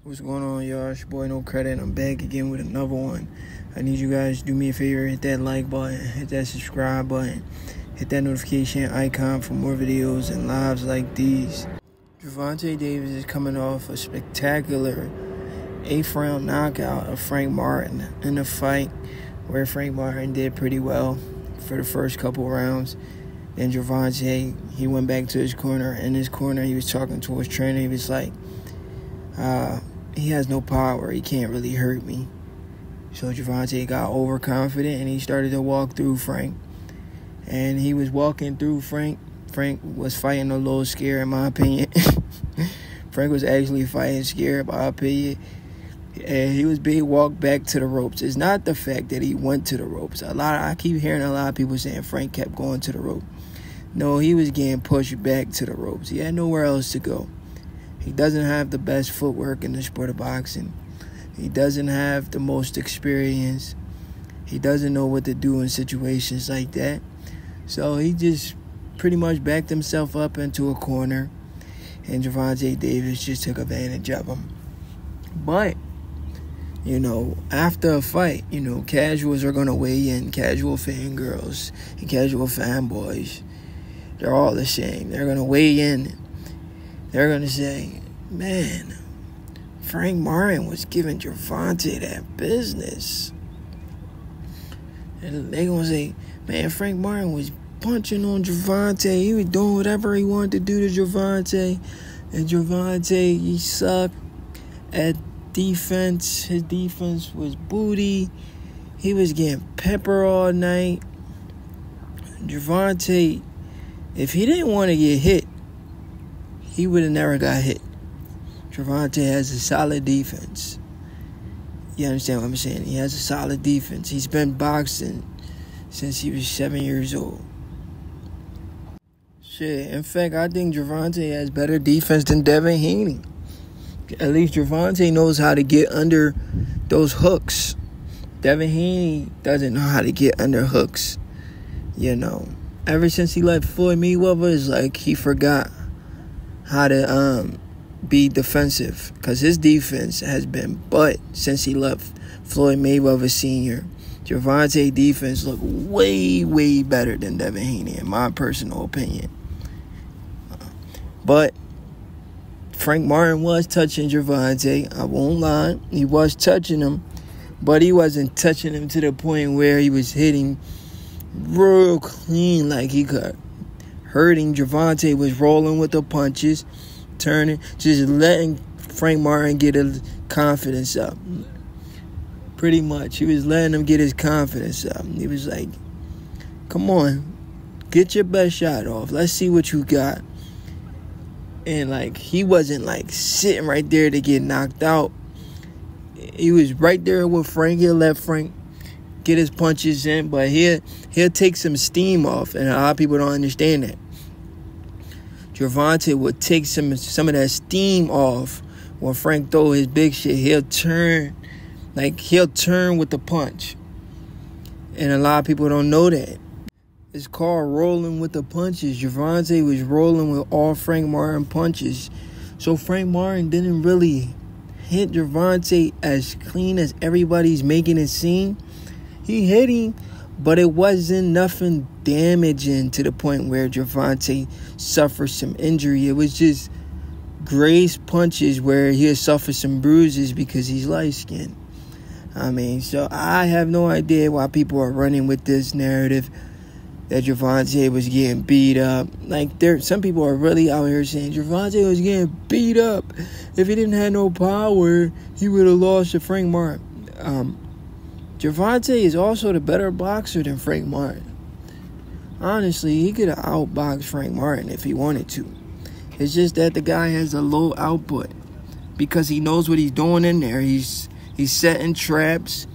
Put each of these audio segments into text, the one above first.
What's going on, y'all? It's your boy No Credit. I'm back again with another one. I need you guys to do me a favor, hit that like button, hit that subscribe button, hit that notification icon for more videos and lives like these. Gervonta Davis is coming off a spectacular 8th round knockout of Frank Martin in a fight where Frank Martin did pretty well for the first couple rounds. Then Gervonta, he went back to his corner. In his corner, he was talking to his trainer. He was like, he has no power. He can't really hurt me. So Gervonta got overconfident and he started to walk through Frank. And he was walking through Frank. Frank was fighting a little scared, in my opinion. Frank was actually fighting scared, in my opinion. And he was being walked back to the ropes. It's not the fact that he went to the ropes. I keep hearing a lot of people saying Frank kept going to the rope. No, he was getting pushed back to the ropes. He had nowhere else to go. He doesn't have the best footwork in the sport of boxing. He doesn't have the most experience. He doesn't know what to do in situations like that. So he just pretty much backed himself up into a corner, and Gervonta Davis just took advantage of him. But, after a fight, casuals are going to weigh in. Casual fangirls and casual fanboys, they're all the same. They're going to weigh in. They're going to say, man, Frank Martin was giving Gervonta that business. And they're going to say, man, Frank Martin was punching on Gervonta. He was doing whatever he wanted to do to Gervonta. And Gervonta, he sucked at defense. His defense was booty. He was getting pepper all night. Gervonta, if he didn't want to get hit, he would have never got hit. Gervonta has a solid defense. You understand what I'm saying? He has a solid defense. He's been boxing since he was 7 years old. Shit, in fact, I think Gervonta has better defense than Devin Haney. At least Gervonta knows how to get under those hooks. Devin Haney doesn't know how to get under hooks. Ever since he left Floyd Mayweather, it's like he forgot how to be defensive, because his defense has been butt since he left Floyd Mayweather Sr. Gervonta defense looked way, way better than Devin Haney, in my personal opinion. But Frank Martin was touching Gervonta. I won't lie. He was touching him, but he wasn't touching him to the point where he was hitting real clean like he could. Hurting. Gervonta was rolling with the punches, turning, just letting Frank Martin get his confidence up. Pretty much. He was letting him get his confidence up. He was like, come on, get your best shot off. Let's see what you got. And, he wasn't, sitting right there to get knocked out. He was right there with Frank. He'll let Frank get his punches in, but he'll take some steam off, and a lot of people don't understand that. Gervonta would take some of that steam off when Frank throw his big shit. He'll turn with the punch. And a lot of people don't know that. It's called rolling with the punches. Gervonta was rolling with all Frank Martin punches. So Frank Martin didn't really hit Gervonta as clean as everybody's making it seem. He hit him, but it wasn't nothing damaging to the point where Gervonta suffered some injury. It was just grace punches where he'll suffer some bruises because he's light-skinned. So I have no idea why people are running with this narrative that Gervonta was getting beat up. Some people are really out here saying Gervonta was getting beat up. If he didn't have no power, he would have lost to Frank Martin. Gervonta is also the better boxer than Frank Martin. Honestly, he could have outboxed Frank Martin if he wanted to. It's just that the guy has a low output because he knows what he's doing in there. He's setting traps,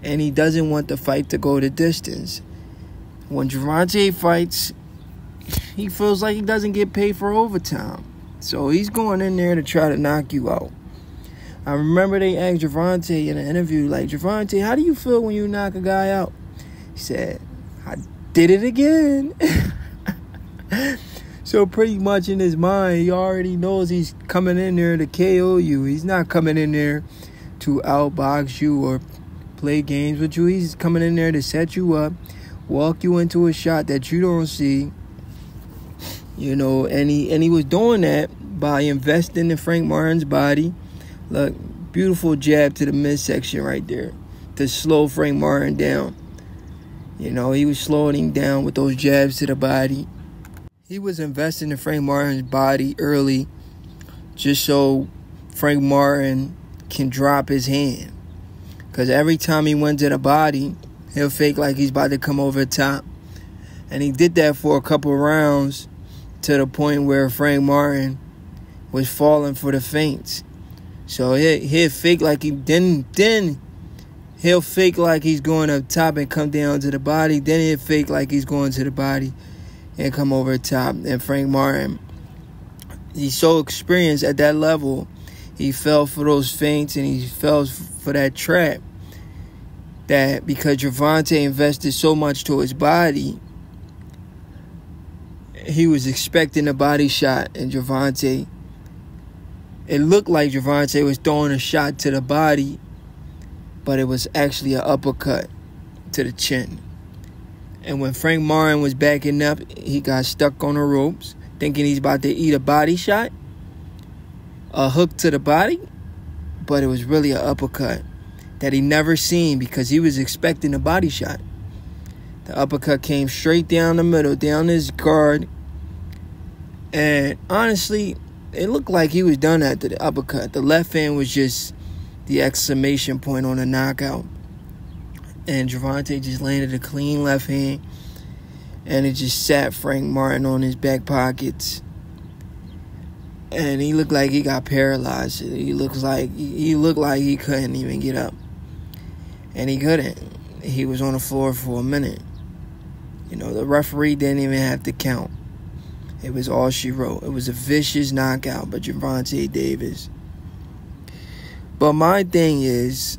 and he doesn't want the fight to go the distance. When Gervonta fights, he feels like he doesn't get paid for overtime. So he's going in there to try to knock you out. I remember they asked Gervonta in an interview, Gervonta, how do you feel when you knock a guy out? He said, I did it again. So pretty much in his mind, he already knows he's coming in there to KO you. He's not coming in there to outbox you or play games with you. He's coming in there to set you up, walk you into a shot that you don't see. You know, and he was doing that by investing in Frank Martin's body. Look, beautiful jab to the midsection right there to slow Frank Martin down. You know, he was slowing him down with those jabs to the body. He was investing in Frank Martin's body early just so Frank Martin can drop his hand. Because every time he went to the body, he'll fake like he's about to come over the top. And he did that for a couple rounds to the point where Frank Martin was falling for the feints. So he'll fake like then he'll fake like he's going up top and come down to the body. Then he'll fake like he's going to the body and come over the top. And Frank Martin, he's so experienced at that level. He fell for those feints and he fell for that trap. That because Gervonta invested so much to his body, he was expecting a body shot, and Gervonta, it looked like Gervonta was throwing a shot to the body, but it was actually an uppercut to the chin. And when Frank Martin was backing up, he got stuck on the ropes, thinking he's about to eat a body shot, a hook to the body, but it was really an uppercut that he never seen because he was expecting a body shot. The uppercut came straight down the middle, down his guard. And honestly, it looked like he was done after the uppercut. The left hand was just the exclamation point on the knockout. And Gervonta just landed a clean left hand. And it just sat Frank Martin on his back pockets. And he looked like he got paralyzed. He looked like he couldn't even get up. And he couldn't. He was on the floor for a minute. You know, the referee didn't even have to count. It was all she wrote. It was a vicious knockout by Gervonta Davis. But my thing is,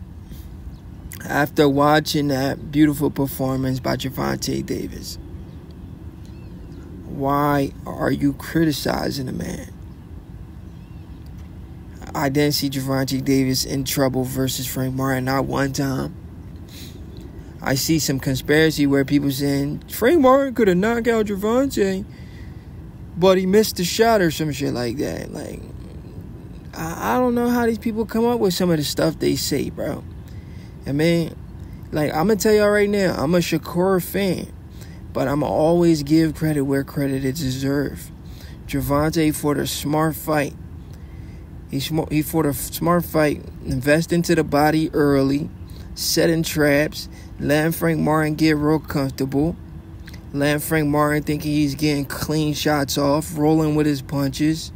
after watching that beautiful performance by Gervonta Davis, why are you criticizing the man? I didn't see Gervonta Davis in trouble versus Frank Martin, not one time. I see some conspiracy where people saying Frank Martin could have knocked out Gervonta, but he missed the shot or some shit like that. Like, I don't know how these people come up with some of the stuff they say, bro. I mean, like, I'm going to tell y'all right now, I'm a Shakur fan, but I'm going to always give credit where credit is deserved. Gervonta fought a smart fight. He fought a smart fight, invest into the body early, setting traps, letting Frank Martin get real comfortable, letting Frank Martin think he's getting clean shots off, rolling with his punches,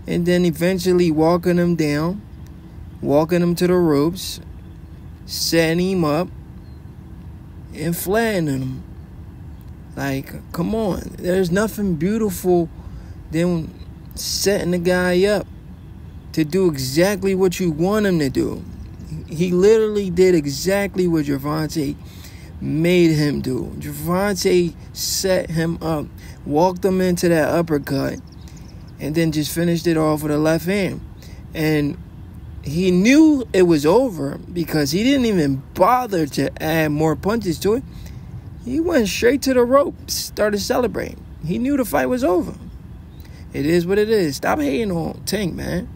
and then eventually walking him down, walking him to the ropes, setting him up, and flattening him. Like, come on. There's nothing beautiful than setting the guy up to do exactly what you want him to do. He literally did exactly what Gervonta made him do. Gervonta set him up, walked him into that uppercut, and then just finished it off with a left hand. And he knew it was over because he didn't even bother to add more punches to it. He went straight to the ropes, started celebrating. He knew the fight was over. It is what it is. Stop hating on Tank, man.